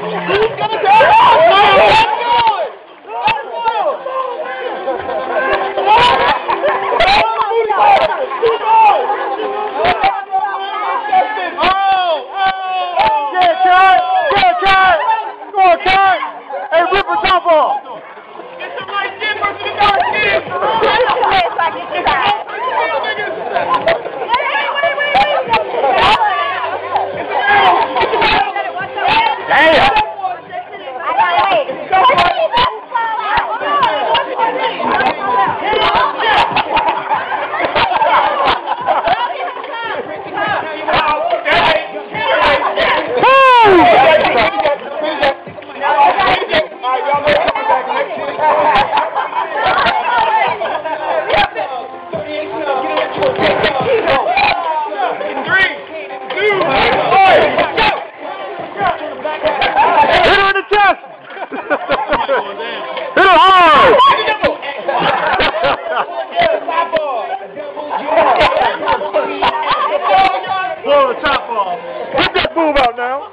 Hey, rip a top off! Get the right kid versus the dark kid! Damn! Hit it hard! Blow the top off. Get that move out now.